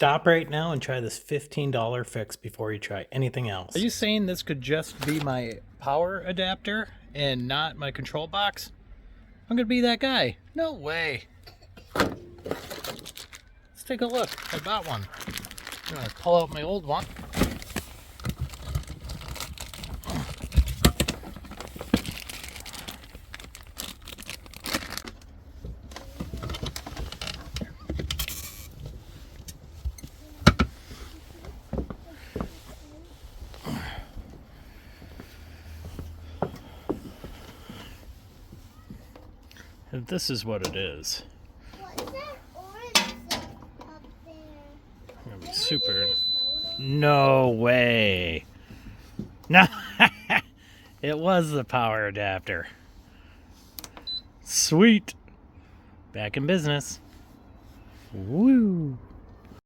Stop right now and try this $15 fix before you try anything else. Are you saying this could just be my power adapter and not my control box? I'm gonna be that guy. No way. Let's take a look. I bought one. I'm gonna pull out my old one. And this is what it is. What's that orange stuff up there? I'm gonna be super. No way. No, it was the power adapter. Sweet. Back in business. Woo.